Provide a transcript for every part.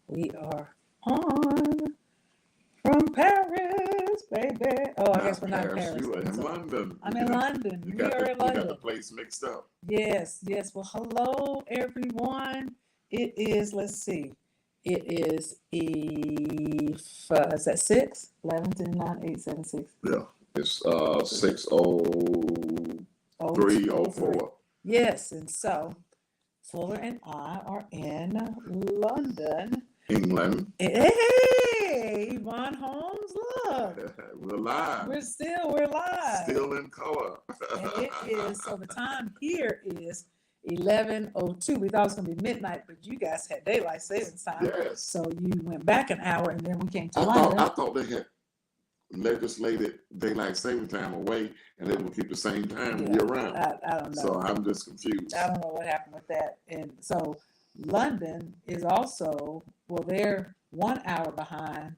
We are on from Paris, baby. Oh, I guess we're not in Paris. You are in London. I'm in London. You We got are in you got the London. place mixed up. Yes, yes. Well, hello, everyone. It is, let's see. It is is that 6? 11, 10, 9, 8, 7, 6. Yeah. It's 6:03:04. Yes, and so Fuller and I are in London. England. Hey, Yvonne Holmes, look. We're live. We're live. Still in color. And it is, so the time here is 11:02. We thought it was going to be midnight, but you guys had daylight savings time. Yes. So you went back an hour and then we came to I London. thought they had legislated daylight saving time away and they will keep the same time year round. I don't know. So I'm just confused. I don't know what happened with that. And so London is also, well, they're 1 hour behind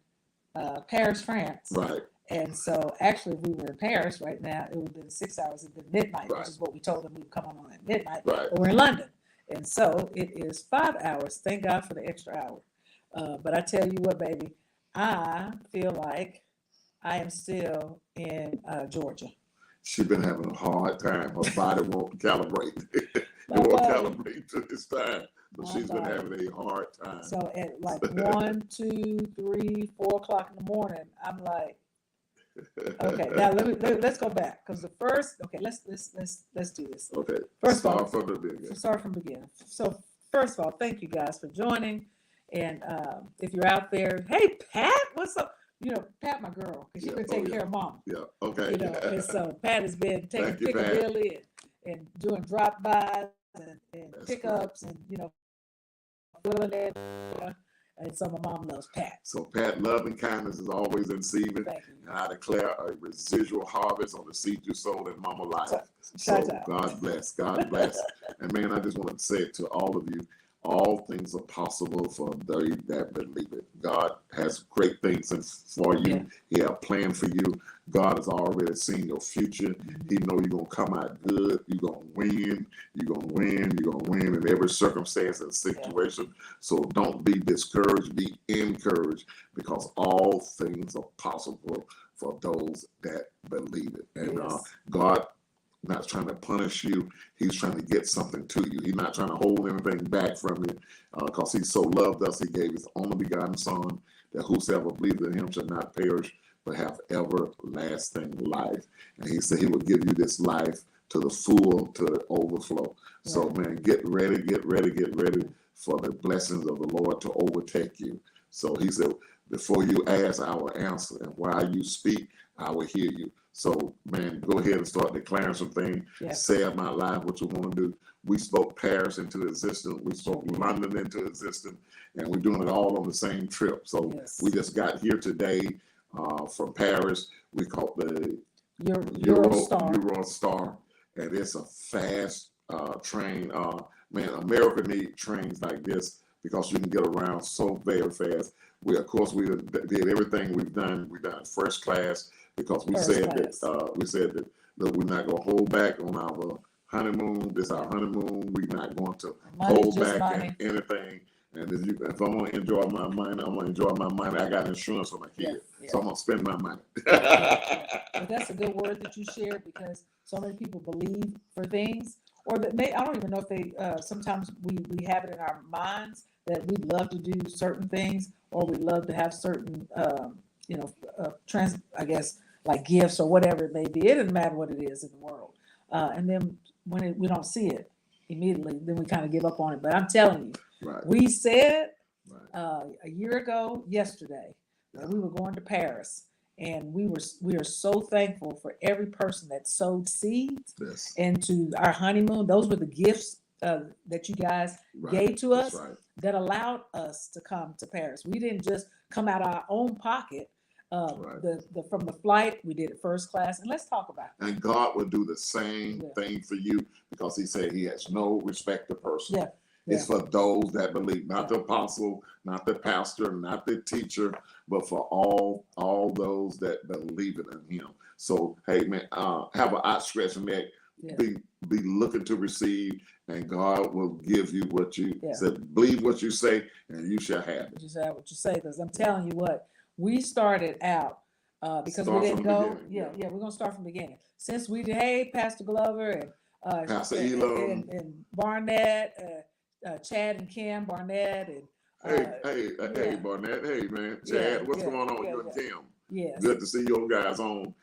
Paris, France. Right. And so actually, if we were in Paris right now, it would have been 6 hours, it would have been midnight, Right. which is what we told them we would come on at midnight. Right. But we're in London. And so it is 5 hours. Thank God for the extra hour. But I tell you what, baby, I feel like I am still in Georgia. She's been having a hard time. Her body won't calibrate. It My won't body. calibrate to this time. But My she's been body. having a hard time. So at like 1, 2, 3, 4 o'clock in the morning, I'm like, okay, now let's go back because the first, okay, let's do this. Okay. First of all, Start from the beginning. Start from the beginning. So first of all, thank you guys for joining. And if you're out there, hey Pat, what's up? You know, Pat, my girl, because she's been taking care of mom. Yeah. Okay. You know, and so Pat has been taking Thank you, Pat. Piccadilly and doing drop-bys and That's pickups and, you know, filling it. And so my mom loves Pat. So Pat, love and kindness is always in season. Thank you. And I declare a residual harvest on the seed you sowed in Mama life. So So God bless. God bless. And man, I just want to say it to all of you. All things are possible for they that believe it. God has great things for you. Yeah. He has a plan for you. God has already seen your future. He know you're going to come out good. You're going to win. You're going to win. You're going to win in every circumstance and situation. So don't be discouraged. Be encouraged because all things are possible for those that believe it. And Yes. God not trying to punish you. He's trying to get something to you. He's not trying to hold anything back from you because he so loved us. He gave his only begotten son that whosoever believes in him shall not perish but have everlasting life. And he said he will give you this life to the full, to the overflow. Yeah. So man, get ready for the blessings of the Lord to overtake you. So he said, before you ask, I will answer. And while you speak, I will hear you. So, man, go ahead and start declaring some things. Yes. Say out my life what you want to do. We spoke Paris into existence. We spoke London into existence. And we're doing it all on the same trip. So Yes. we just got here today from Paris. We caught the Eurostar. And it's a fast train. Man, America needs trains like this because you can get around so very fast. We did everything we've done. We've done first class because we said that we're not going to hold back on our honeymoon. This is our honeymoon. We're not going to hold back in anything. And if I'm going to enjoy my money, I'm going to enjoy my money. I got insurance for my kids, so I'm going to spend my money. But that's a good word that you shared because so many people believe for things, or that I don't even know if they. Sometimes we have it in our minds that we love to do certain things, or we love to have certain, I guess, like gifts or whatever it may be. It doesn't matter what it is in the world. And then when we don't see it immediately, then we kind of give up on it. But I'm telling you, Right. we said a year ago yesterday that we were going to Paris. And we are so thankful for every person that sowed seeds into our honeymoon. Those were the gifts that you guys gave to us that allowed us to come to Paris. We didn't just come out of our own pocket. From the flight, we did it first class. And let's talk about it. And God will do the same thing for you because he said he has no respect to person. Yeah. It's for those that believe, not the apostle, not the pastor, not the teacher, but for all those that believe in him. So, hey, man, have an outstretched neck Yeah. Be looking to receive, and God will give you what you Yeah. said. Believe what you say, and you shall have it. You say what you say, because I'm telling you what, we started out because Start we didn't from the go. beginning, Yeah, we're gonna start from the beginning. Since we did, hey, Pastor Glover and Pastor Elam. and Barnett, Chad and Kim Barnett and Hey, Barnett. Hey, man. Chad, what's going on? You and Kim. Yes. Good to see you guys on.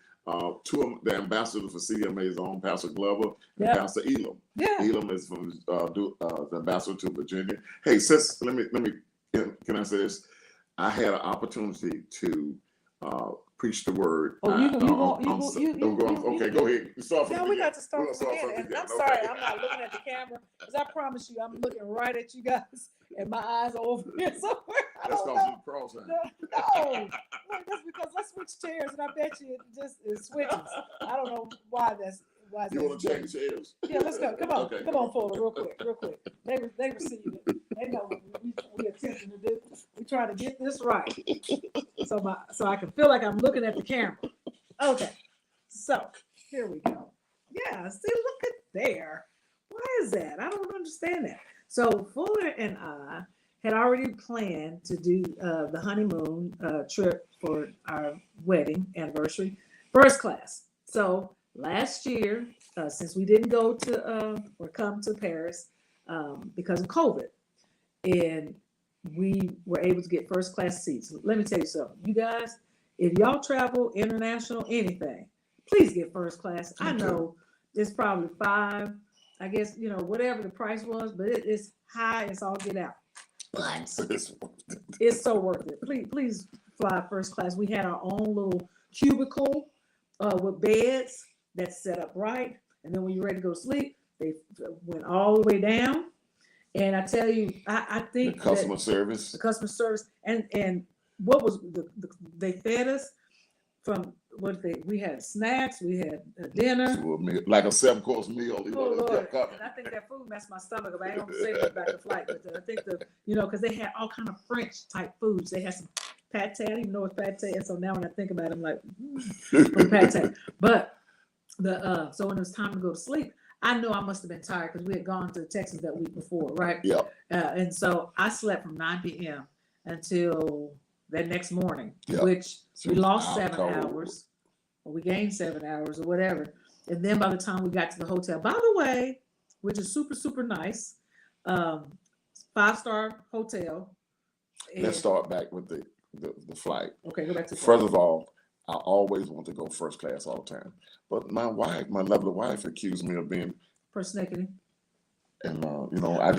Two of the ambassadors for CMA is on, Pastor Glover and Pastor Elam. Yeah. Elam is from the ambassador to Virginia. Hey, sis, can I say this? I had an opportunity to preach the word. Okay, go ahead. We got to start from the beginning. And I'm sorry, I'm not looking at the camera, because I promise you, I'm looking right at you guys, and my eyes are over here somewhere. That's because you cross-eyed. No, that's because I switch chairs, and I bet you it switches. I don't know why that's. You want to change chairs? Yeah, let's go. Come on, okay. Come on forward, real quick. They receive it. They know what we attempting to do. We trying to get this right, so I can feel like I'm looking at the camera. Okay, so here we go. Yeah, see, look at there. Why is that? I don't understand that. So Fuller and I had already planned to do the honeymoon trip for our wedding anniversary, first class. So last year, since we didn't go to or come to Paris because of COVID, and we were able to get first class seats. Let me tell you something, you guys, if y'all travel international, anything, please get first class. I know it's probably $5, I guess, whatever the price was, but it is high. It's all get out. But it's so worth it. Please fly first class. We had our own little cubicle with beds that's set up right. And then when you're ready to go to sleep, they went all the way down. And I tell you, I think the customer service, and what was they fed us from we had snacks, we had dinner, like a 7-course meal. Oh Lord! And I think that food messed my stomach up. I ain't gonna say that about the flight, but I think because they had all kind of French type foods. They had some pate. I didn't even know it's pate, and so now when I think about it, I'm like pate. But so when it was time to go to sleep, I know I must have been tired because we had gone to Texas that week before, right? Yeah. And so I slept from 9 p.m. until that next morning, which we lost 7 hours, or we gained 7 hours, or whatever. And then by the time we got to the hotel, by the way, which is super, super nice, 5-star hotel. Let's start back with the flight. Okay, go back to First of all, I always want to go first class all the time. But my lovely wife, accused me of being persnickety. And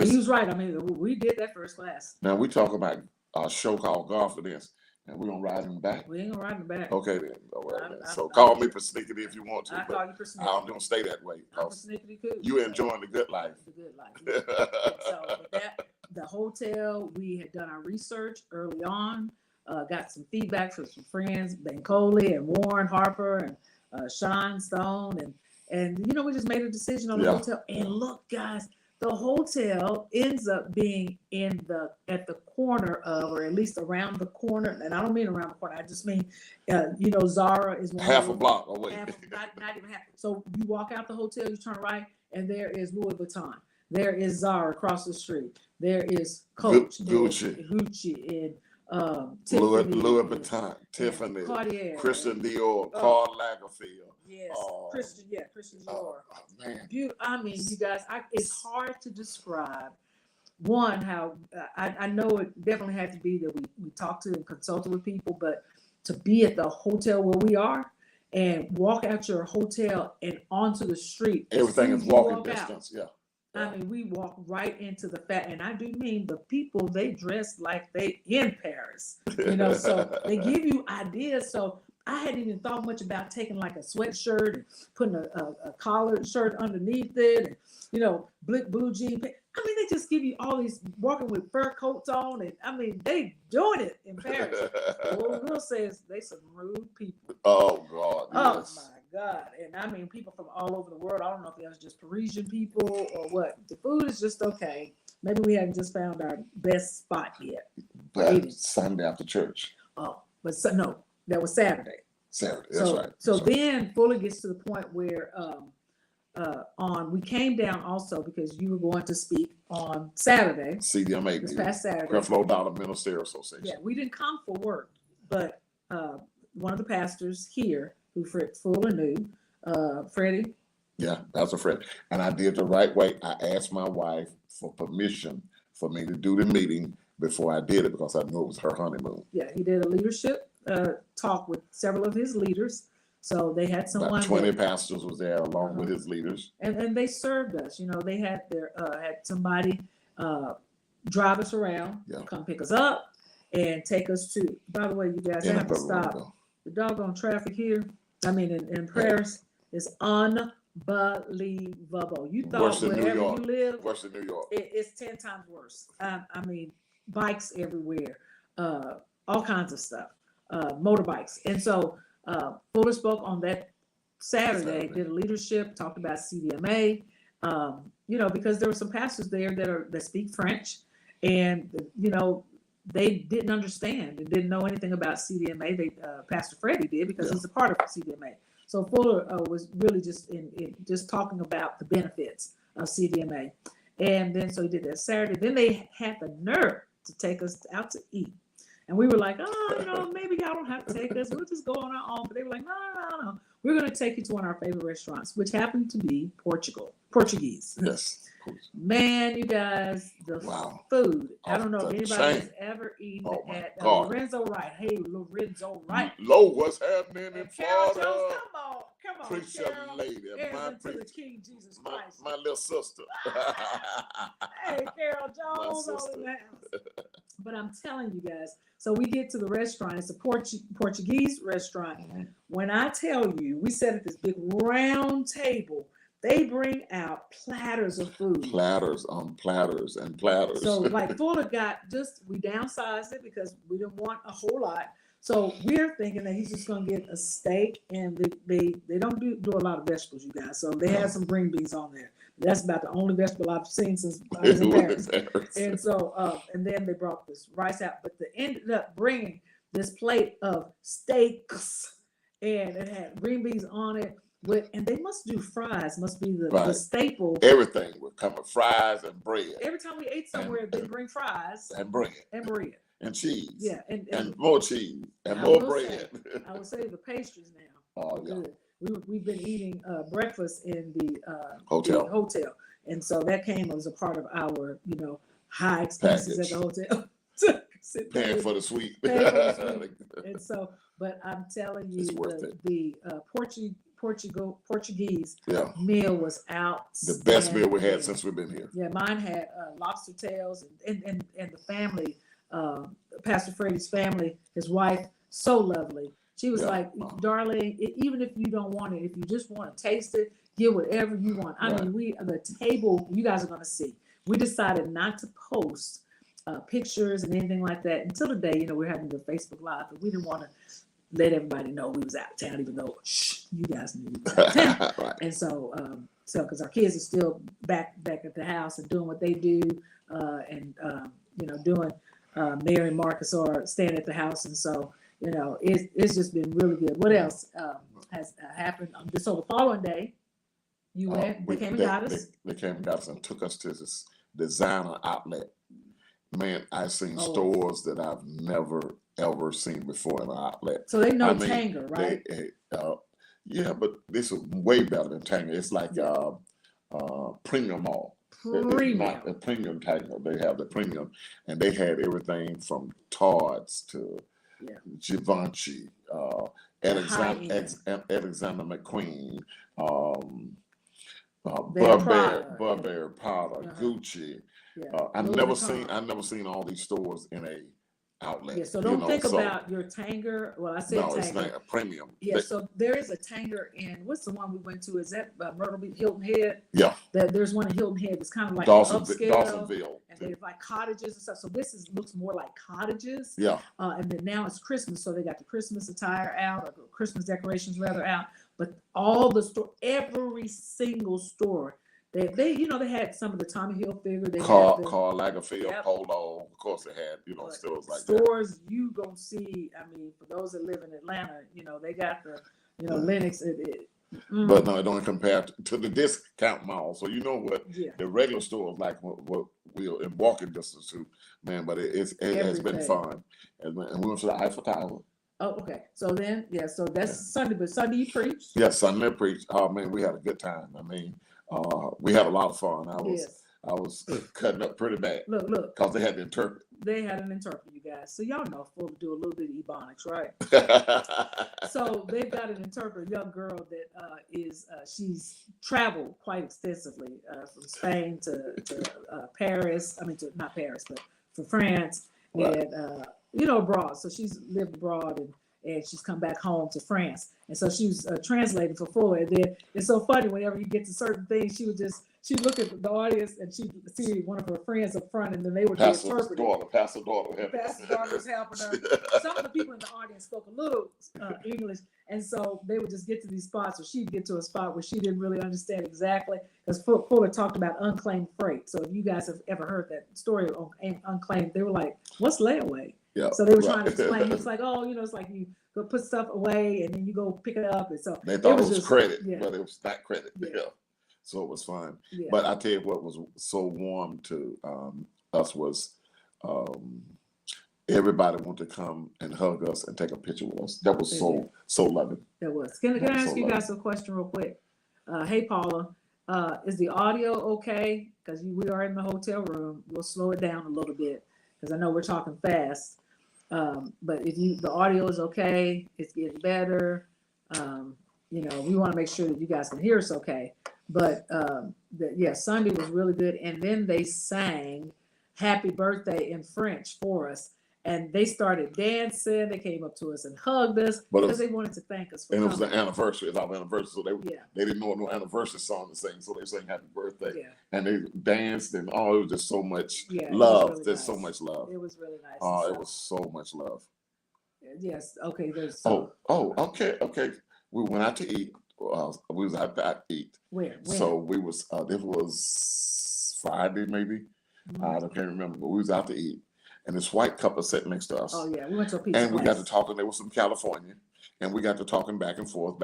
he was right. I mean, we did that first class. Now we talk about a show called GodFidence, and we're gonna ride in the back. We ain't gonna ride in the back. Okay then. All right, so call me persnickety if you want to. I call you persnickety. I don't stay that way. You enjoying the good life. The good life. Yeah. So with the hotel, we had done our research early on. Got some feedback from some friends, Ben Coley and Warren Harper and Sean Stone, and we just made a decision on the hotel. And look, guys, the hotel ends up being at the corner of, or at least around the corner. And I don't mean around the corner. I just mean, Zara is one half a block away. Not even half. So you walk out the hotel, you turn right, and there is Louis Vuitton. There is Zara across the street. There is Coach, Gucci, and Louis Vuitton, Tiffany, Cartier, Christian Dior, Karl Lagerfeld. Yes, Christian Dior. Man. I mean, you guys, it's hard to describe. One, how I know it definitely had to be that we talked to and consulted with people, but to be at the hotel where we are and walk out your hotel and onto the street. Everything is walking distance, I mean, we walk right into the and I do mean the people, they dress like they in Paris, so they give you ideas. So I hadn't even thought much about taking like a sweatshirt and putting a collared shirt underneath it, and blue jean. I mean, they just give you all these walking with fur coats on, and I mean, they doing it in Paris. Old girl says they some rude people. Oh God! Yes. Oh my God! And I mean, people from all over the world. I don't know if it was just Parisian people or what. The food is just okay. Maybe we haven't just found our best spot yet. But Sunday after church. Oh, but no, that was Saturday. That's right. So then Fuller gets to the point where we came down also because you were going to speak on Saturday, CDMA, this past Saturday. Creflo Dollar Ministerial Association. Yeah, we didn't come for work, but one of the pastors here, who Fred Fuller knew, Freddie. Yeah, Pastor Fred. And I did the right way. I asked my wife for permission for me to do the meeting before I did it because I knew it was her honeymoon. Yeah, he did a leadership talk with several of his leaders. So they had someone. About 20 pastors was there along with his leaders. And they served us. You know, they had had somebody drive us around, come pick us up, and take us to. By the way, you guys, I have to stop. The doggone traffic here, I mean, in Paris is unbelievable. You thought wherever you live, worse than New York. It's 10 times worse. I mean, bikes everywhere, all kinds of stuff, motorbikes. And so Fuller spoke on that Saturday, did a leadership, talked about CDMA, you know, because there were some pastors there that speak French, and, you know, they didn't understand and didn't know anything about CDMA. Pastor Freddie did because he's a part of CDMA. So Fuller was really just just talking about the benefits of CDMA. And then so he did that Saturday. Then they had the nerve to take us out to eat. And we were like, oh, you know, maybe y'all don't have to take us. We'll just go on our own. But they were like, no. We're going to take you to one of our favorite restaurants, which happened to be Portuguese. Yes. Man, you guys, the food. I don't know if anybody has ever eaten at Lorenzo Wright. Hey, Lorenzo Wright. What's happening in Carol Florida? Jones, come on, Preach Carol. lady, To the King Jesus Christ. my little sister. Hey, Carol Jones all in the house. But I'm telling you guys, so we get to the restaurant. It's a Portuguese restaurant. Mm-hmm. When I tell you, we sat at this big round table. They bring out platters of food. Platters on platters and platters. So like Fuller we downsized it because we didn't want a whole lot. So we're thinking that he's just going to get a steak, and they don't do a lot of vegetables, you guys. So they had some green beans on there. That's about the only vegetable I've seen since I was in Paris. And so, and then they brought this rice out, but they ended up bringing this plate of steaks, and it had green beans on it. And they must do fries, must be the staple. Everything would come with fries and bread. Every time we ate somewhere, they bring fries and bread. And cheese. Yeah. And more cheese and more bread. I would say the pastries now. Oh, yeah. Good. We've been eating breakfast in the hotel. And so that came as a part of our, you know, high expenses at the hotel. Paying for the suite. And so, but I'm telling you, the Portuguese meal was out. The best meal we had since we've been here. Yeah, mine had lobster tails, and the family, Pastor Freddie's family, his wife, so lovely. She was like, darling, even if you don't want it, if you just want to taste it, get whatever you want. I mean, the table, you guys are going to see. We decided not to post pictures and anything like that until the day, you know, we're having the Facebook Live, but we didn't want to let everybody know we was out of town, even though you guys knew we was out of town. And so because our kids are still back at the house and doing what they do, and you know, doing Mary and Marcus are staying at the house, and so you know, it's just been really good. What else has happened? So the following day, you went. They came and got us. They came and got us and took us to this designer outlet. Man, I've seen stores that I've never ever seen before in an outlet. So they know Tanger, right? Yeah, but this is way better than Tanger. It's like Premium Mall. Premium. The Premium Tanger. They have the Premium, and they had everything from Todd's to Givenchy, Alexander McQueen, Burberry, Prada, Gucci. I've never seen all these stores in a outlet. Yeah, so don't think about your Tanger. Well, I said Tanger. It's not a Premium. Yeah, so there is a Tanger in, what's the one we went to? Is that Myrtle Beach, Hilton Head? Yeah. There's one in Hilton Head. It's kind of like upscale. Dawsonville. And there's like cottages and stuff. So this looks more like cottages. Yeah. And then now it's Christmas, so they got the Christmas attire out, or Christmas decorations rather out. But all the store, every single store. They you know, they had some of the Tommy Hilfiger. Karl Lagerfeld, Polo. Of course, they had, you know, stores like that. Stores you gonna see. I mean, for those that live in Atlanta, you know, they got the, you know, Lenox. But no, it don't compare to the discount mall. So you know what the regular stores like what we're in walking distance to, man. But it has been fun, and we went to the Eiffel Tower. Oh, okay. So then, so that's Sunday. But Sunday you preached? Yeah, Sunday I preached. Oh man, we had a good time. I mean, we had a lot of fun. I was cutting up pretty bad. Look. Because they had to interpret. They had an interpreter, you guys. So y'all know Fuller do a little bit of Ebonics, right? So they've got an interpreter, a young girl that she's traveled quite extensively from Spain to Paris. I mean, not Paris, but for France and abroad. So she's lived abroad and she's come back home to France. And so she was translating for Fuller. And then it's so funny whenever you get to certain things, she'd look at the audience and she'd see one of her friends up front, and then they would be interpreting. Pastor daughter was helping her. Some of the people in the audience spoke a little English, and so they would just get to these spots, or she'd get to a spot where she didn't really understand exactly, because Fuller talked about unclaimed freight. So if you guys have ever heard that story on unclaimed, they were like, "What's layaway?" Yeah, so they were trying to explain. It's like, it's like you go put stuff away and then you go pick it up, and so they thought it was credit, but it was not credit. Yeah. So it was fun. Yeah. But I tell you what was so warm to us was everybody wanted to come and hug us and take a picture with us. That was so loving. That was. Can I ask you guys a question real quick? Hey, Paula, is the audio okay? Because we are in the hotel room. We'll slow it down a little bit because I know we're talking fast. But if the audio is okay, it's getting better. We want to make sure that you guys can hear us okay. But Sunday was really good. And then they sang Happy Birthday in French for us. And they started dancing. They came up to us and hugged us because they wanted to thank us for coming. And it was the anniversary. It's our anniversary. So they didn't know no anniversary song to sing. So they sang Happy Birthday. Yeah. And they danced and it was just so much love. Really There's so much love. It was really nice. It was so much love. Yes. Okay. Okay. We went out to eat. We was out to eat. Where? So we was. This was Friday, maybe. Mm-hmm. I can't remember, but we was out to eat, and this white couple sat next to us. Oh yeah, we went to a pizza and place. We got to talking. They was from California, and we got to talking back and forth,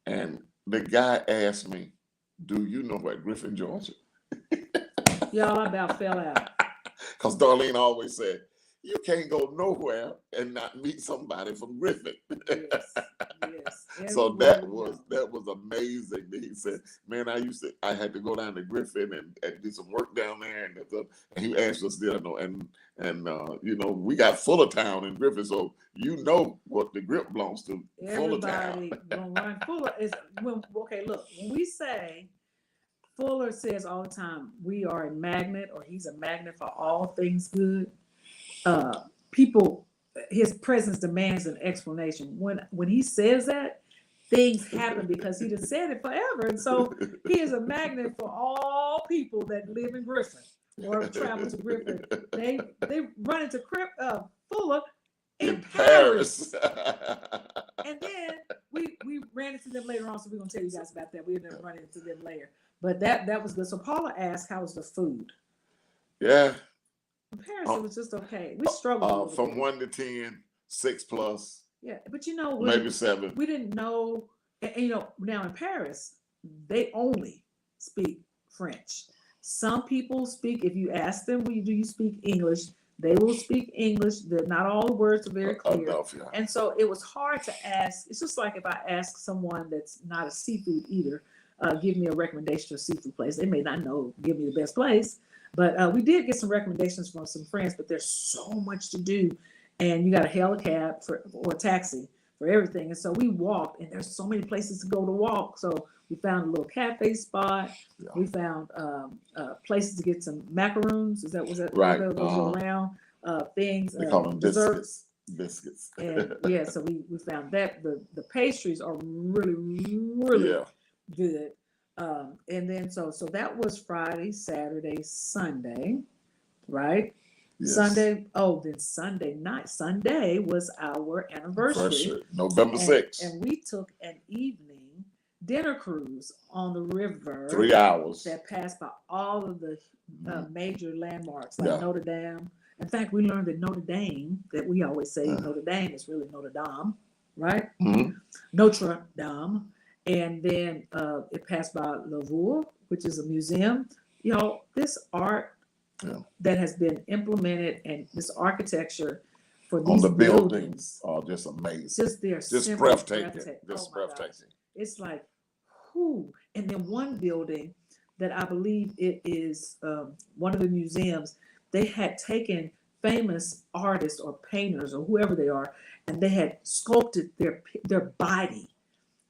and the guy asked me, "Do you know where Griffin, Georgia?" Y'all, I about fell out. Because Darlene always said, you can't go nowhere and not meet somebody from Griffin. Yes. So that was amazing. He said, man, I had to go down to Griffin and do some work down there. And he asked us there, and we got Fullertown in Griffin, so what the grip belongs to. Everybody gonna run Fuller look, when we say Fuller says all the time, we are a magnet, or he's a magnet for all things good. People, his presence demands an explanation. When he says that, things happen because he just said it forever. And so he is a magnet for all people that live in Griffin or travel to Griffin. They run into Fuller in Paris. And then we ran into them later on, so we're going to tell you guys about that. We're going to run into them later. But that was good. So Paula asked, how was the food? Yeah. In Paris, it was just okay. We struggled from 1 to 10, 6+. Yeah, but maybe 7. We didn't know, and now in Paris, they only speak French. Some people speak. If you ask them, do you speak English? They will speak English. Not all the words are very clear, enough, yeah. And so it was hard to ask. It's just like if I ask someone that's not a seafood eater, give me a recommendation to a seafood place. They may not know. Give me the best place. But we did get some recommendations from some friends, but there's so much to do. And you got to hail a cab or a taxi for everything. And so we walked, and there's so many places to go to walk. So we found a little cafe spot. Yeah. We found places to get some macaroons. Was that right? Those around things. They call them desserts. Biscuits. And so we found that. The pastries are really, really good. And then so that was Friday, Saturday, Sunday, right? Yes. Sunday night. Sunday was our anniversary. November 6th. And we took an evening dinner cruise on the river. 3 hours. That passed by all of the major landmarks like Notre Dame. In fact, we learned that Notre Dame, that we always say Notre Dame is really Notre Dame, right? Mm-hmm. Notre Dame. And then it passed by Louvre, which is a museum. This art that has been implemented and this architecture for these On the buildings buildings are just amazing. they're Just simply breathtaking. breathtaking. Just Oh my gosh. breathtaking. It's like, whoo. And then one building that I believe it is one of the museums, they had taken famous artists or painters or whoever they are, and they had sculpted their body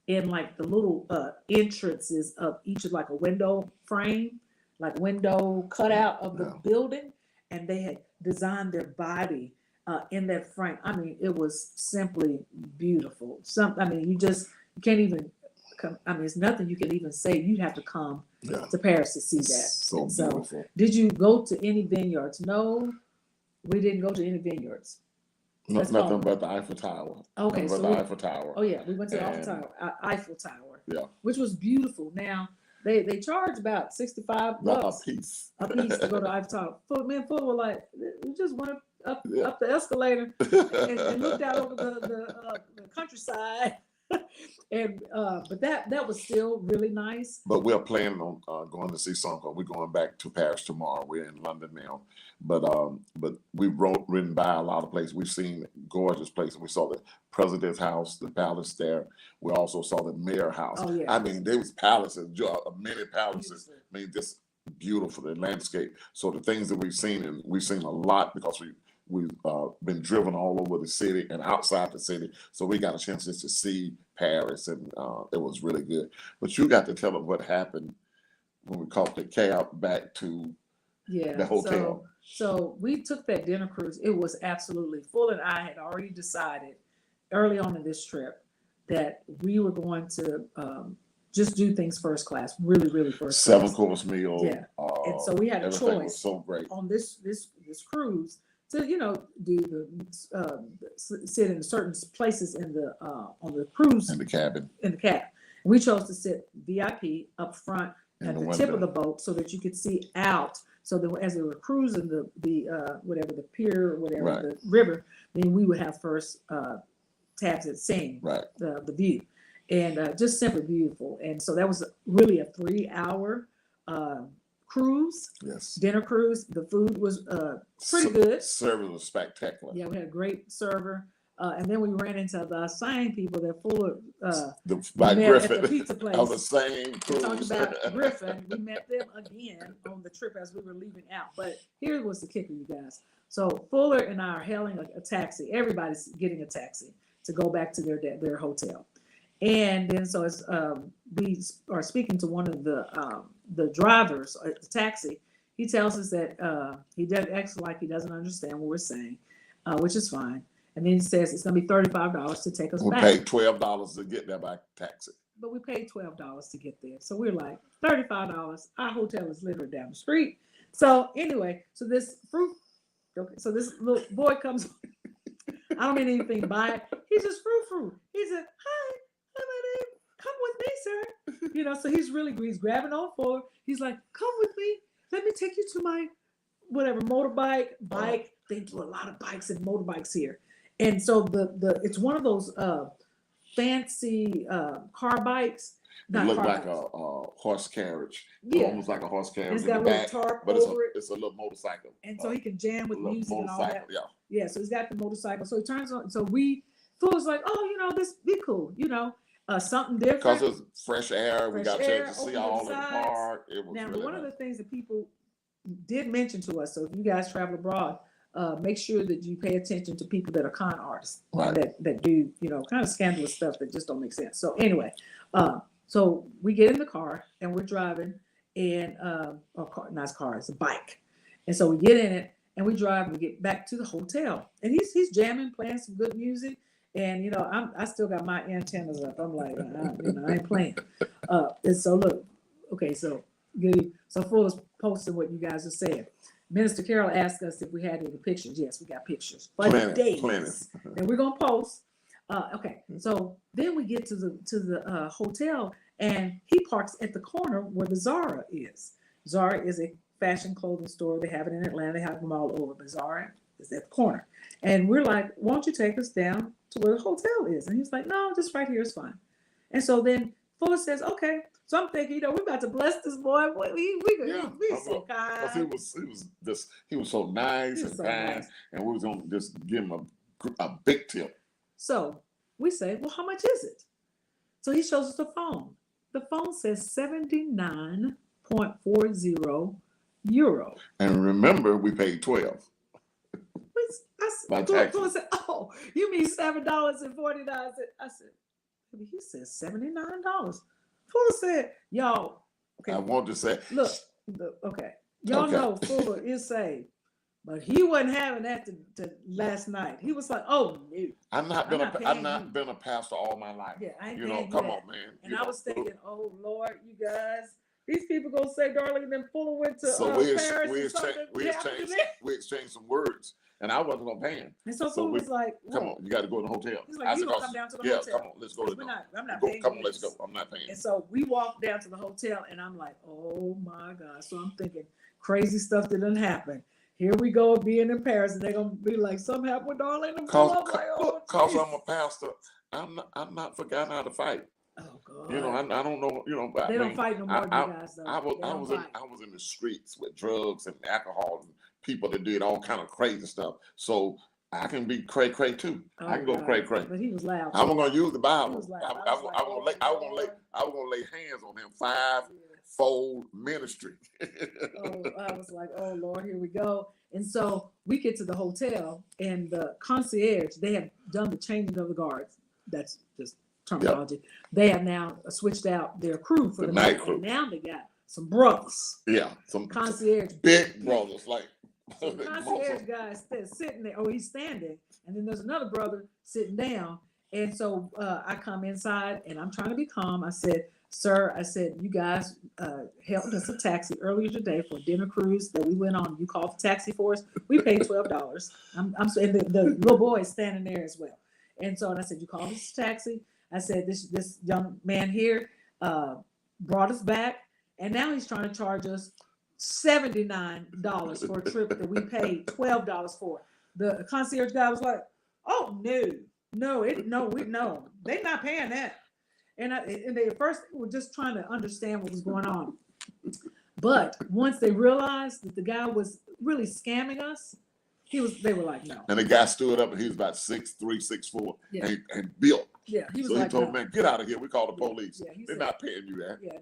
in like the little entrances of each of like a window frame, like window cutout of the building, and they had designed their body in that frame. I mean, it was simply beautiful. You can't even come. I mean, it's nothing you can even say. You have to come to Paris to see that. So beautiful. Did you go to any vineyards? No, we didn't go to any vineyards. Nothing but the Eiffel Tower. Okay, Eiffel Tower. Oh yeah, we went to the Eiffel Tower. Yeah, which was beautiful. Now they charge about $65 a piece to go to Eiffel Tower. Me and Fuller were like, we just went up the escalator and looked out over the countryside. And but that was still really nice. But we're planning on going to see something. We're going back to Paris tomorrow. We're in London now, but we've ridden by a lot of places. We've seen gorgeous places. We saw the president's house, the palace there. We also saw the mayor house. Oh, yeah. I mean, there was palaces, many palaces. I mean, just beautiful, the landscape. So the things that we've seen, and we've seen a lot because we've been driven all over the city and outside the city. So we got a chance just to see Paris, and it was really good. But you got to tell them what happened when we caught the cab back to the hotel. So we took that dinner cruise. It was absolutely full, and I had already decided early on in this trip that we were going to just do things first class, really, really first class. 7-course meal. Yeah. And so we had a everything choice was so great. on this cruise to do sit in certain places in the on the cruise In the cabin. We chose to sit VIP up front In at the the window. tip of the boat so that you could see out. So that as they were cruising the pier or whatever, Right. the river, then we would have first tabs at seeing Right. the view, and just simply beautiful. And so that was really a 3-hour cruise, Yes. dinner cruise. The food was pretty good. Service was spectacular. Yeah, we had a great server. And then we ran into the same people that Fuller By met Griffin. at the pizza place. On the same We cruise. talked about Griffin. We met them again on the trip as we were leaving out. But here was the kicker, you guys. So Fuller and I are hailing a taxi. Everybody's getting a taxi to go back to their hotel. And then so as we are speaking to one of the drivers at the taxi, he tells us that he acts like he doesn't understand what we're saying, which is fine. And then he says it's going to be $35 to take us We back. paid $12 to get there by taxi. But we paid $12 to get there. So we're like, $35. Our hotel is literally down the street. So anyway, so this little boy comes. I don't mean anything by it. He's just frou. He said, hi, my name. Come with me, sir. So he's grabbing on forward. He's like, come with me. Let me take you to my whatever bike. They do a lot of bikes and motorbikes here. And so it's one of those fancy car bikes. It looked like a horse carriage. Yeah. Almost like a horse carriage It's in got the a little back, tarp but over it. it's a little motorcycle. And so he can jam with music and all that. Yeah. Yeah, so he's got the motorcycle. So he turns on. So we was like, this be cool, something different. Because it's fresh air. We got a chance to see open all the in the sides. park. It was Now, really one of nice. the things that people did mention to us, so if you guys travel abroad, make sure that you pay attention to people that are con artists, Right. that do, kind of scandalous stuff that just don't make sense. So anyway, so we get in the car and we're driving, and it's a bike. And so we get in it and we drive, we get back to the hotel, and he's jamming, playing some good music. And, I still got my antennas up. I'm like, I ain't playing. And so look, okay, so good. So Fuller's posting what you guys are saying. Minister Carol asked us if we had any pictures. Yes, we got pictures. Plenty. And we're going to post. Okay, so then we get to the hotel, and he parks at the corner where the Zara is. Zara is a fashion clothing store. They have it in Atlanta. They have them all over, but Zara is at the corner. And we're like, why don't you take us down to where the hotel is? And he's like, no, just right here is fine. And so then Fuller says, okay. So I'm thinking, we're about to bless this boy. We so kind. He was so nice and kind, and we was gonna just give him a big tip. So we say, well, how much is it? So he shows us the phone. The phone says 79.40 euro. And remember, we paid 12. Fuller said, oh, you mean $7.49? I said, he said $79. Fuller said, y'all. Okay, I want to say, look, okay, y'all know Fuller is saved, but he wasn't having that to last night. He was like, oh no, I've not been a pastor all my life. Yeah, I ain't come on, man. And I was thinking, oh Lord, you guys, these people gonna say, darling, then Fuller went to Paris. We exchanged some words. And I wasn't gonna pay him. And so Fuller was like, come on, you got to go to the hotel. He's like, you gonna come down to the hotel? Yeah, come on, let's go to I'm not paying. Come on, let's go. I'm not paying. And so we walked down to the hotel, and I'm like, oh my God. So I'm thinking crazy stuff that didn't happen. Here we go being in Paris, and they're gonna be like, something happened with Darlene. Because I'm a pastor, I'm not forgotten how to fight. Oh God. I don't know. But they don't fight no more, you guys. Though. I was in the streets with drugs and alcohol and people that did all kind of crazy stuff. So I can be cray too. I can go cray. But he was loud. I'm gonna use the Bible. I was gonna lay hands on him. Five-fold ministry. I was like, oh Lord, here we go. And so we get to the hotel, and the concierge, they have done the changing of the guards. That's just terminology. Yep. They have now switched out their crew for the night crew. And now they got some brothers. Yeah, some concierge, big brothers like. So the concierge guy is sitting there. Oh, he's standing, and then there's another brother sitting down. And so I come inside, and I'm trying to be calm. I said, "Sir," I said, "you guys helped us a taxi earlier today for a dinner cruise that we went on. You called the taxi for us. We paid $12. And the little boy is standing there as well. And so, and I said, you called us a taxi. I said, this young man here brought us back, and now he's trying to charge us $79 for a trip that we paid $12 for." The concierge guy was like, "Oh no, they're not paying that." And they at first were just trying to understand what was going on, but once they realized that the guy was really scamming us, they were like, "No." And the guy stood up, and he was about 6'3", 6'4", yeah. and built. Yeah, he was so like, he told me, "Man, get out of here. We call the police. Yeah, they're not paying you that." Yeah,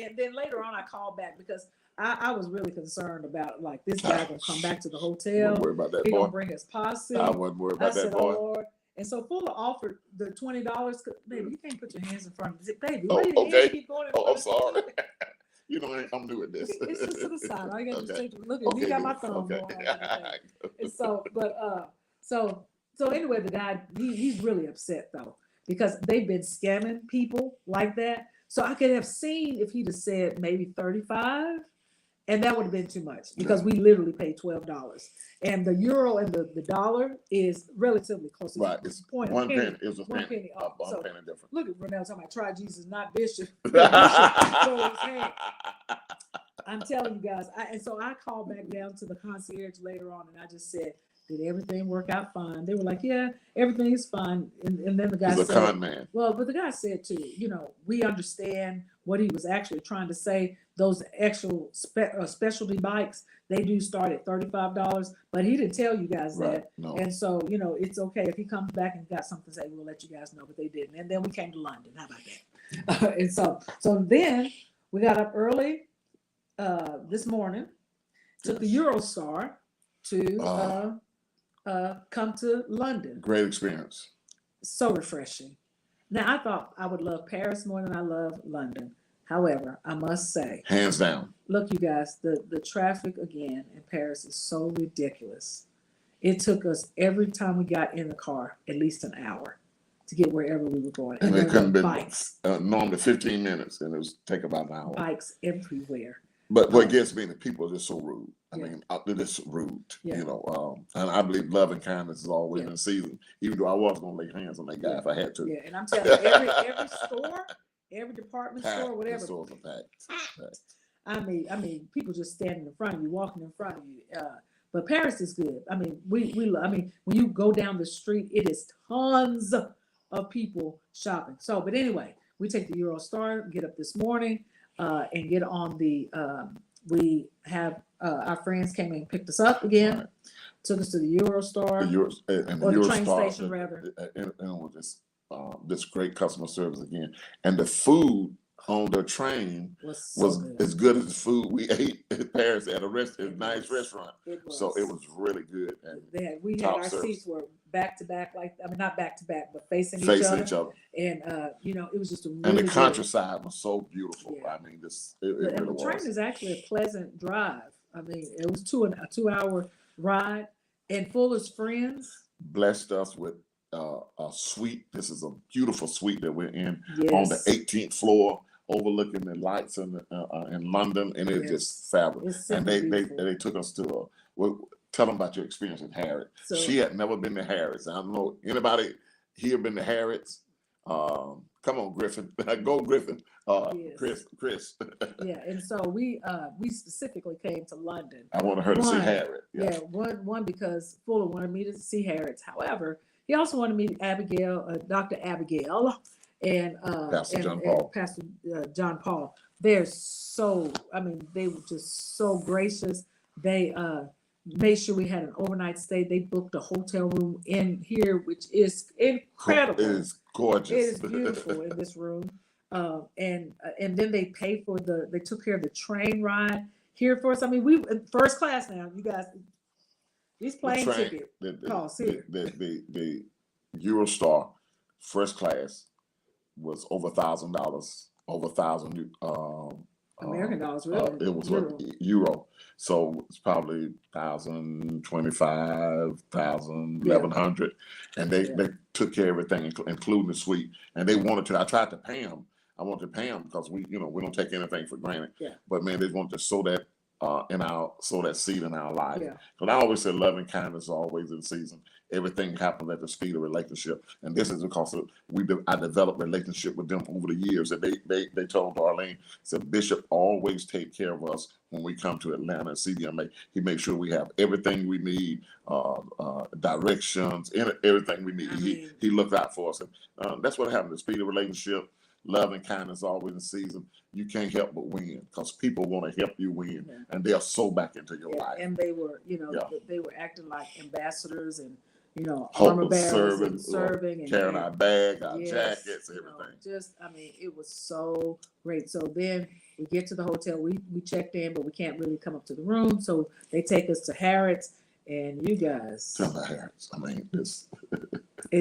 and then later on, I called back because I was really concerned about like this guy gonna come back to the hotel. I wasn't worried about that boy. He gonna bring his posse. I wasn't worried about that boy. Oh, Lord. And so Fuller offered the $20. Baby, you can't put your hands in front of it. Baby, okay. Keep going I'm sorry. I'm doing this. It's just to the side. All you got to take look at me. Got my thumb going on. And so, so anyway, the guy he's really upset though because they've been scamming people like that. So I could have seen if he'd have said maybe 35, and that would have been too much because we literally paid $12, and the euro and the dollar is relatively close. Right, it's one penny. It's a penny. One penny difference. Look at Ronell talking about try Jesus, not Bishop. I'm telling you guys. And so I called back down to the concierge later on, and I just said, "Did everything work out fine?" They were like, "Yeah, everything is fine." And then the guy said, con man. Well, but the guy said too, we understand what he was actually trying to say. Those actual specialty bikes, they do start at $35, but he didn't tell you guys that. No. And so, it's okay if he comes back and got something to say, we'll let you guys know, but they didn't. And then we came to London. How about that? And so then we got up early this morning, took the Eurostar to come to London. Great experience. So refreshing. Now, I thought I would love Paris more than I love London. However, I must say, hands down. Look, you guys, the traffic again in Paris is so ridiculous. It took us every time we got in the car at least an hour to get wherever we were going. And it couldn't be normally 15 minutes, and it was take about an hour. Bikes everywhere. But what gets me, the people are just so rude. I mean, they're just rude, and I believe love and kindness is always in season, even though I was going to lay hands on that guy if I had to. Yeah, and I'm telling you, every store, every department store, whatever. The stores are packed. I mean, people just standing in front of you, walking in front of you. But Paris is good. I mean, when you go down the street, it is tons of people shopping. So, but anyway, we take the Eurostar, get up this morning, and get on the, we have, our friends came and picked us up again, Right. took us to the Eurostar, And or the Eurostar, train station rather. and it was this great customer service again, and the food on the train Was so was good. as good as the food we ate in Paris at a It nice was. restaurant. It was. So it was really good and We had top our service. seats were back to back, like, I mean, not back to back, but facing facing each each other. other. And, you know, it was just a really And the good. countryside was so beautiful. Yeah. I mean, it And really the train was. is actually a pleasant drive. I mean, it was a 2 hour ride, and Fuller's friends. Blessed us with a suite. This is a beautiful suite that we're in Yes. on the 18th floor, overlooking the lights in London, and it's Yes. just fabulous. It's And simply beautiful. they took us to tell them about your experience at Harrods. So- She had never been to Harrods. I don't know anybody here been to Harrods. Come on, Griffin, go Griffin. Yes. Chris. Yeah, and so we specifically came to London. I wanted her to see One, Harrods. Yeah, one because Fuller wanted me to see Harrods. However, he also wanted me to Abigail, Dr. Abigail, and Pastor John and Paul. Pastor John Paul. They're so, I mean, they were just so gracious. They made sure we had an overnight stay. They booked a hotel room in here, which is incredible. It is gorgeous. It is beautiful in this room. And then they paid for they took care of the train ride here for us. I mean, we first class now, you guys. These plane ticket costs here. The Eurostar first class was over $1,000, over American dollars, really. it was euro. So it's probably 1,025, 1,100, and they took care of everything, including the suite. And they wanted to. I tried to pay them. I wanted to pay them because we don't take anything for granted. Yeah. But man, they wanted to sow that that seed in our life. Yeah. But I always say love and kindness is always in season. Everything happens at the speed of relationship, and this is because I developed relationship with them over the years. And they told Darlene, said Bishop always take care of us when we come to Atlanta and CDMA. He makes sure we have everything we need, directions, everything we need. He looked out for us, and that's what happened. The speed of relationship. Love and kindness always in season. You can't help but win because people want to help you win, and they'll sow back into your life. And they were, they were acting like ambassadors and armor bearers and serving and carrying our bag, our jackets, everything. I mean, it was so great. So then we get to the hotel. We checked in, but we can't really come up to the room. So they take us to Harrods, and you guys. Tell me Harrods. I mean, it's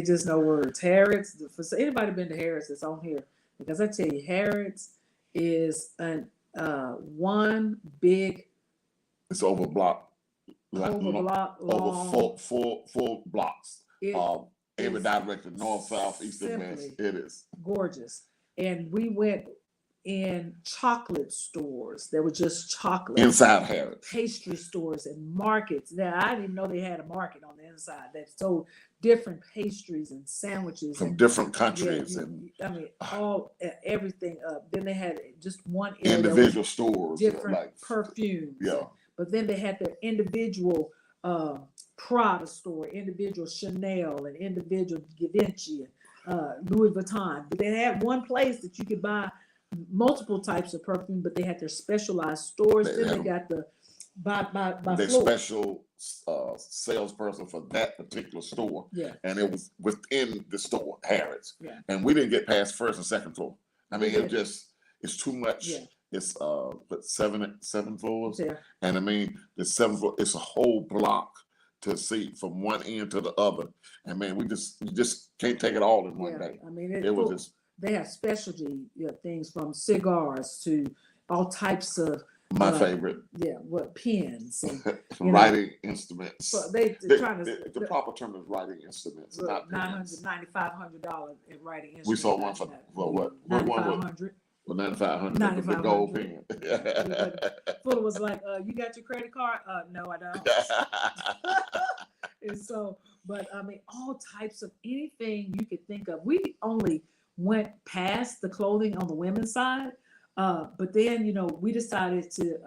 just no words. Harrods. For anybody been to Harrods that's on here. Because I tell you, Harrods is one big. It's over block. Over four blocks. Every direction, north, south, east, and west. It is gorgeous. And we went in chocolate stores. There were just chocolate inside Harrods. Pastry stores and markets. Now I didn't even know they had a market on the inside that sold different pastries and sandwiches from different countries, everything. Then they had just one area individual stores, different perfumes. Yeah, but then they had their individual Prada store, individual Chanel, and individual Givenchy, and Louis Vuitton. But they had one place that you could buy multiple types of perfume, but they had their specialized stores. Then they got the by their floor. Special salesperson for that particular store. Yeah. And it was within the store, Harrods. Yeah. And we didn't get past first and second floor. I mean, it's too much. Yeah. It's seven floors. Yeah. And I mean, the seventh floor, it's a whole block to see from one end to the other. And man, you just can't take it all in one day. I mean, it was just. They have specialty things from cigars to all types of my favorite. Yeah, pens and writing instruments. So the proper term is writing instruments, not pens. $9,500 in writing instruments. We saw one for what? $9,500. For $9,500. The gold pen. Fuller was like, "You got your credit card?" No, I don't. And so, but I mean, all types of anything you could think of. We only went past the clothing on the women's side, but then we decided to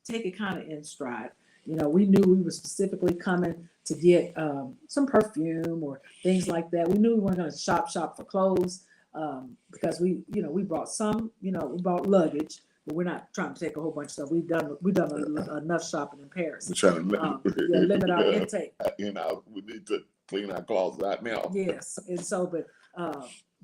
take it kind of in stride. We knew we were specifically coming to get some perfume or things like that. We knew we weren't going to shop for clothes. because we brought some, we bought luggage, but we're not trying to take a whole bunch of stuff. We've done enough shopping in Paris. We're trying to limit our intake. We need to clean our closet out now. Yes, and so,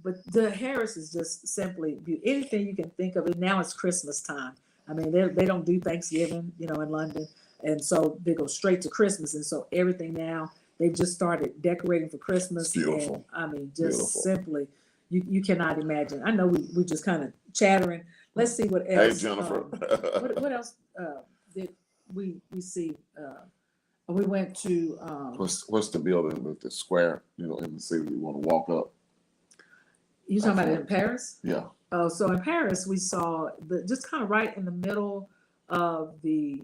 but the Harris is just simply anything you can think of. And now it's Christmas time. I mean, they don't do Thanksgiving, in London, and so they go straight to Christmas. And so everything now they've just started decorating for Christmas. It's beautiful. And, I mean, just beautiful. Simply, you cannot imagine. I know we just kind of chattering. Let's see what else. Hey, Jennifer. What else did we see? We went to what's the building with the square, in the city you want to walk up? You talking about it in Paris? Yeah. Oh, so in Paris we saw just kind of right in the middle of the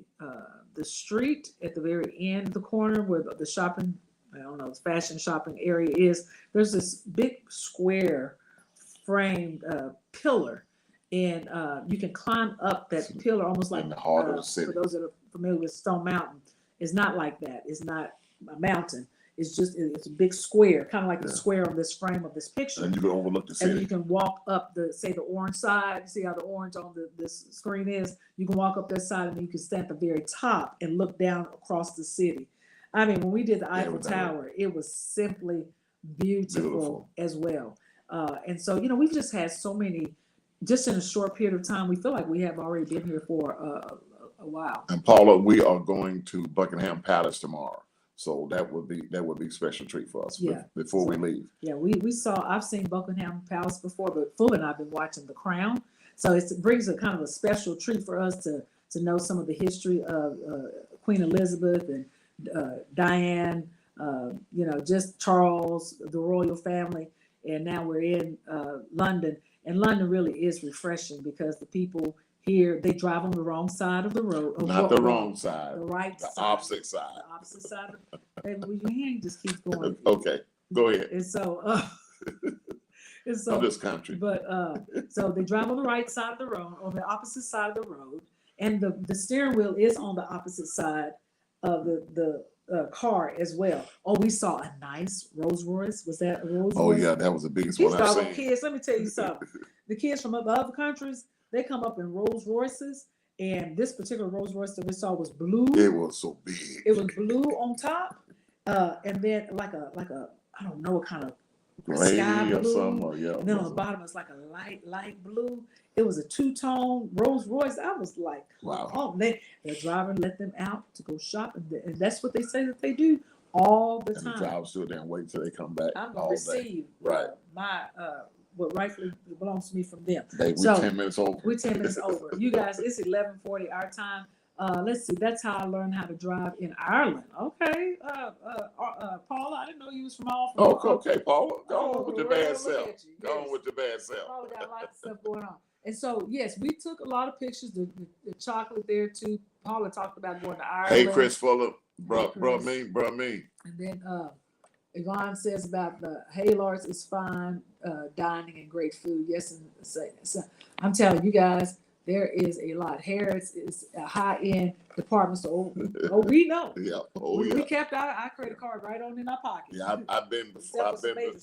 street at the very end of the corner where the shopping, I don't know, fashion shopping area is. There's this big square framed pillar, and you can climb up that pillar almost like in the heart of the city. For those that are familiar with Stone Mountain, it's not like that. It's not a mountain. It's a big square, kind of like the square on this frame of this picture. And you can overlook the city. And you can walk up the orange side. You see how the orange on this screen is? You can walk up that side, and then you can stand at the very top and look down across the city. I mean, when we did the Eiffel Tower, it was simply beautiful as well. And so, we've just had so many, just in a short period of time. We feel like we have already been here for a while. And Paula, we are going to Buckingham Palace tomorrow. So that would be a special treat for us before we leave. Yeah, I've seen Buckingham Palace before, but Fuller and I've been watching The Crown. So it brings a kind of a special treat for us to know some of the history of Queen Elizabeth and Diane, just Charles, the royal family. And now we're in London. And London really is refreshing because the people here, they drive on the wrong side of the road. Not the wrong side. The right side. The opposite side. The opposite side. Baby, your hand just keeps going. Okay, go ahead. And so, I'm just country. But so they drive on the right side of the road, on the opposite side of the road, and the steering wheel is on the opposite side of the car as well. Oh, we saw a nice Rolls Royce. Was that a Rolls Royce? Oh yeah, that was the biggest one I've seen. Kids, let me tell you something. The kids from other countries, they come up in Rolls Royces, and this particular Rolls Royce that we saw was blue. It was so big. It was blue on top, and then like a I don't know what kind of gray sky or blue. something. Yeah. And then on the bottom it's like a light blue. It was a two-tone Rolls Royce. I was like, wow. Oh, the driver let them out to go shop, and that's what they say that they do all the time. And the driver stood there and wait till they come back. I'm gonna receive my what rightfully belongs to me from them. We're 10 minutes over. We're 10 minutes over. You guys, it's 11:40 our time. Let's see. That's how I learned how to drive in Ireland. Okay, Paula, I didn't know you was from all. Okay, Paula, go on with your bad self. Go on with your bad self. Paula got a lot of stuff going on. And so, yes, we took a lot of pictures. The chocolate there too. Paula talked about going to Ireland. Hey, Chris Fuller, bro, me. And then Yvonne says about the Haylords is fine, dining and great food. Yes, and so I'm telling you guys, there is a lot. Harris is a high-end department store. Oh, we know. Yeah. We kept our credit card right on in our pocket. Yeah, I've been before.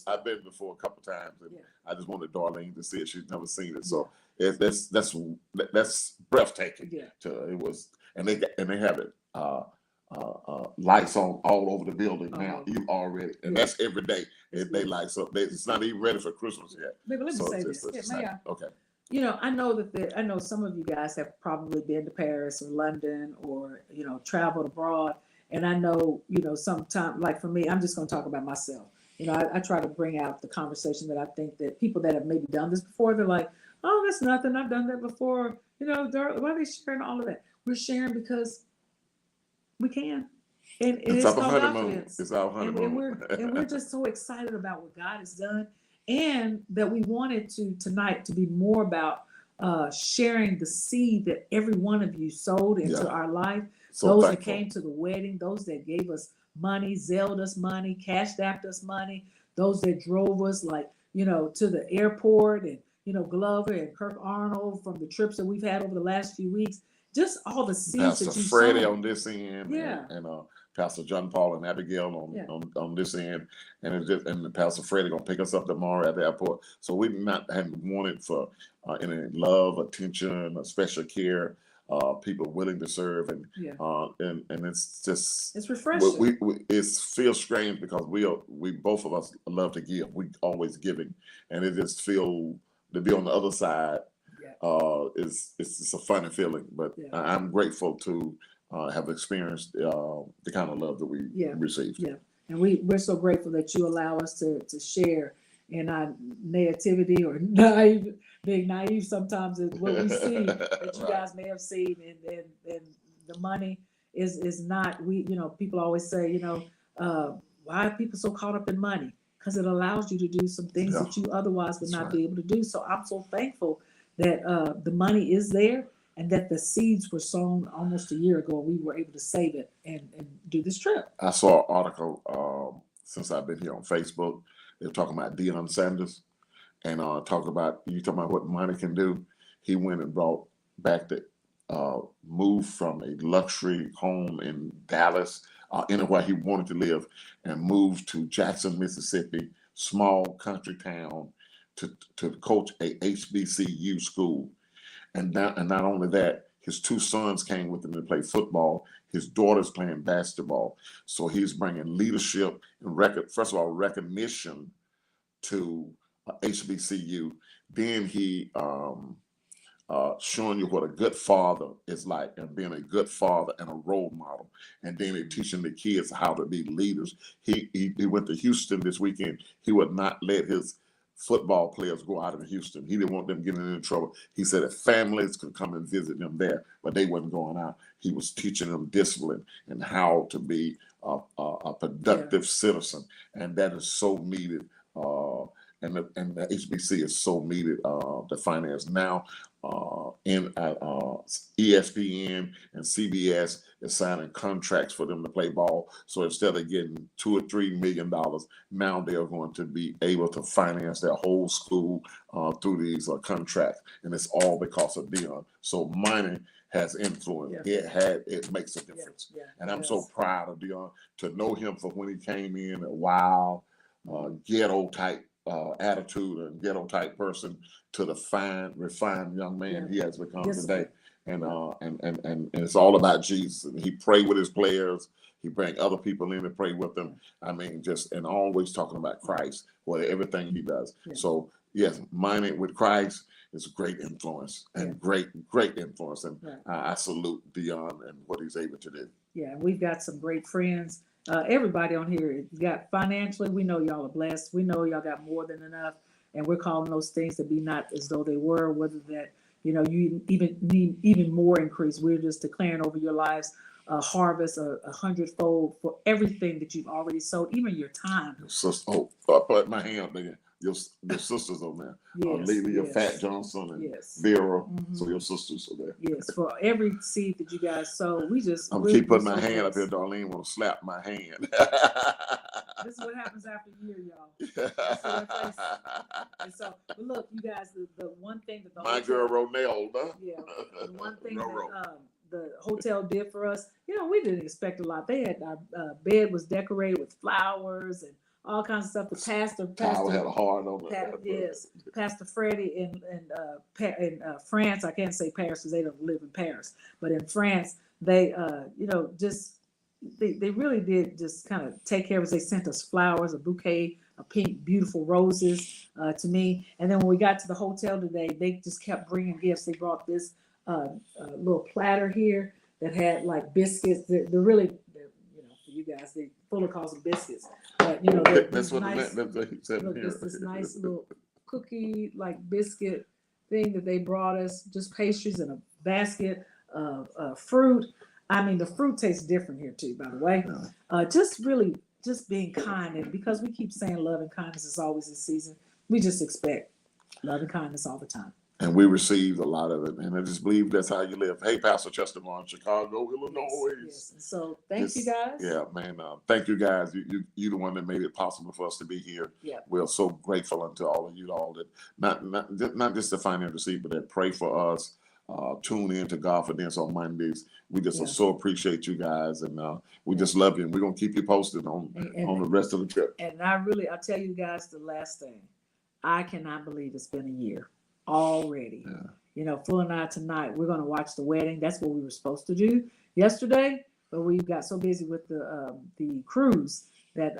I've been before a couple times, and I just wanted Darlene to see it. She's never seen it, so that's breathtaking. Yeah. It was, and they have it. Lights on all over the building now. You already, and that's every day. They lights up. It's not even ready for Christmas yet. Maybe let me say this. Okay. I know some of you guys have probably been to Paris or London or traveled abroad, and I know sometimes, like for me, I'm just going to talk about myself. I try to bring out the conversation that I think that people that have maybe done this before, they're like, oh, that's nothing. I've done that before. Why are they sharing all of that? We're sharing because we can. And it's our called honeymoon. GodFidence. It's our honeymoon. We're just so excited about what God has done, and that we wanted tonight to be more about sharing the seed that every one of you sowed into our life. So those thankful. That came to the wedding, those that gave us money, Zelled us money, cashed apped us money, those that drove us to the airport, and Glover and Kirk Arnold from the trips that we've had over the last few weeks. Just all the seeds Pastor that you Freddie sown. on this end, and Pastor John Paul and Abigail on this end, and it's just, and Pastor Freddie gonna pick us up tomorrow at the airport. So we hadn't wanted for any love, attention, or special care. People willing to serve, and it's just it's refreshing. It feels strange because we both of us love to give. We always giving, and it just feel to be on the other side. It's just a funny feeling, but I'm grateful to have experienced the kind of love that we received. Yeah, and we're so grateful that you allow us to share in our naivety or being naive sometimes is what we see that you guys may have seen, and the money is not, people always say, why are people so caught up in money? Because it allows you to do some things that you otherwise would not be able to do. So I'm so thankful that the money is there, and that the seeds were sown almost a year ago. We were able to save it and do this trip. I saw an article since I've been here on Facebook. They're talking about Deion Sanders, and talking about what money can do. He went and brought back moved from a luxury home in Dallas, anywhere he wanted to live, and moved to Jackson, Mississippi, small country town, to coach a HBCU school. And not only that, his two sons came with him to play football. His daughter's playing basketball. So he's bringing leadership and recognition to HBCU. Then he showing you what a good father is like, and being a good father and a role model. And then he teaching the kids how to be leaders. He went to Houston this weekend. He would not let his football players go out of Houston. He didn't want them getting into trouble. He said if families could come and visit them there, but they wasn't going out. He was teaching them discipline and how to be a productive citizen, and that is so needed. And the HBC is so needed to finance now. ESPN and CBS is signing contracts for them to play ball. So instead of getting $2 or $3 million, now they're going to be able to finance their whole school through these contracts, and it's all because of Deion. So money has influence. It makes a difference, and I'm so proud of Deion to know him for when he came in, a wild ghetto type attitude and ghetto type person, to the refined young man he has become today. And it's all about Jesus. And he prayed with his players. He bring other people in to pray with them. I mean, and always talking about Christ for everything he does. So yes, mining with Christ is great influence, and great influence. And I salute Deion and what he's able to do. Yeah, we've got some great friends. Everybody on here got financially. We know y'all are blessed. We know y'all got more than enough, and we're calling those things to be not as though they were. Whether that you even need even more increase. We're just declaring over your lives a harvest, a 100-fold for everything that you've already sowed, even your time. I put my hand up there. Your sisters on there. Lily, Fat Johnson, and Vera. So your sisters are there. Yes, for every seed that you guys sow, I'm keep putting my hand up here. Darlene want to slap my hand. This is what happens after a year, y'all. And so, but look, you guys, the one thing that my girl Ronell, the one thing that the hotel did for us, we didn't expect a lot. They had our bed was decorated with flowers and all kinds of stuff. The pastor had a heart on it. Yes, Pastor Freddie in France. I can't say Paris because they don't live in Paris, but in France, they they really did just kind of take care of us. They sent us flowers, a bouquet of pink, beautiful roses to me. And then when we got to the hotel today, they just kept bringing gifts. They brought this little platter here that had like biscuits. They're really, for you guys, they fully calls them biscuits. But that's what nice, he said. Look, this nice little cookie like biscuit thing that they brought us. Just pastries and a basket of fruit. I mean, the fruit tastes different here too, by the way. Just being kind, and because we keep saying love and kindness is always in season, we just expect love and kindness all the time. And we received a lot of it, and I just believe that's how you live. Hey, Pastor Chestermont, Chicago, Illinois. Yes. So thank you guys. Yeah, man. Thank you guys. You the one that made it possible for us to be here. Yeah. We're so grateful unto all of you all that not just the financial seed, but that pray for us. tune in to GodFidence on Mondays. We just Yeah. so appreciate you guys, and we just love you. And we're gonna keep you posted on the rest of the trip. And I'll tell you guys the last thing. I cannot believe it's been a year already. Yeah. You know, Phil and I tonight, we're gonna watch the wedding. That's what we were supposed to do yesterday, but we got so busy with the cruise that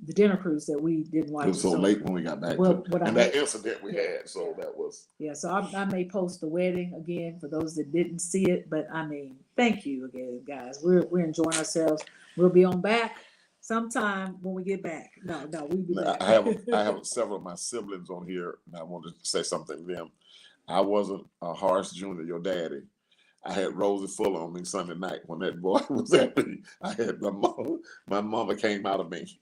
the dinner cruise that we didn't watch. It was so late when we got back. That incident we had, so that was. Yeah, so I may post the wedding again for those that didn't see it, but I mean, thank you again, guys. We're enjoying ourselves. We'll be on back sometime when we get back. No, we'll be back. I have several of my siblings on here, and I wanted to say something to them. I wasn't Horace Jr., your daddy. I had Rosie Fuller on me Sunday night when that boy was at me. I had my mama came out of me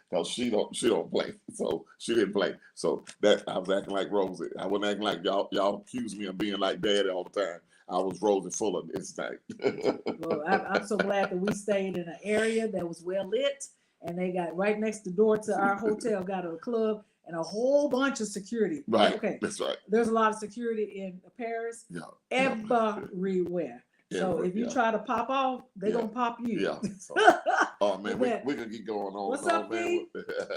because she don't play, so she didn't play. So that I was acting like Rosie. I wasn't acting like y'all accused me of being like daddy all the time. I was Rosie Fuller this night. Well, I'm so glad that we stayed in an area that was well lit, and they got right next the door to our hotel, got a club and a whole bunch of security. Right. Okay. That's right. There's a lot of security in Paris. Yeah. Everywhere. So if you try to pop off, they're gonna pop you. Yeah. So, oh man, we can keep going on. What's up, man?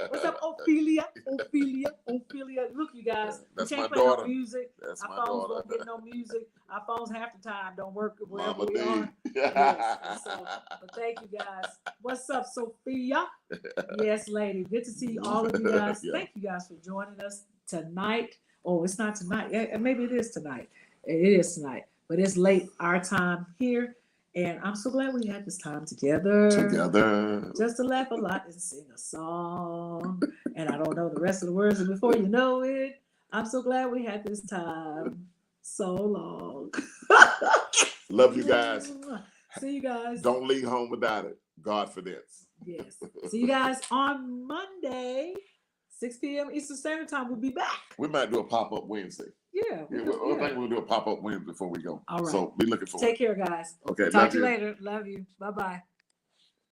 What's up, Ophelia? Look, you guys, That's we can't my play daughter. no music. That's Our my phones daughter. won't get no music. Our phones half the time don't work wherever Mama we D. are. Yes. But thank you guys. What's up, Sophia? Yes, lady. Good to see all of you guys. Yeah. Thank you guys for joining us tonight. Oh, it's not tonight. Yeah, maybe it is tonight. It is tonight, but it's late our time here. And I'm so glad we had this time together. Just to laugh a lot and sing a song. And I don't know the rest of the words. And before you know it, I'm so glad we had this time so long. Love you guys. See you guys. Don't leave home without it. GodFidence. Yes. See you guys on Monday, 6 p.m. Eastern Standard Time. We'll be back. We might do a pop-up Wednesday. Yeah. I think we'll do a pop-up Wednesday before we go. All right. So be looking for it. Take care, guys. Okay. Talk to you later. Love you. Bye-bye.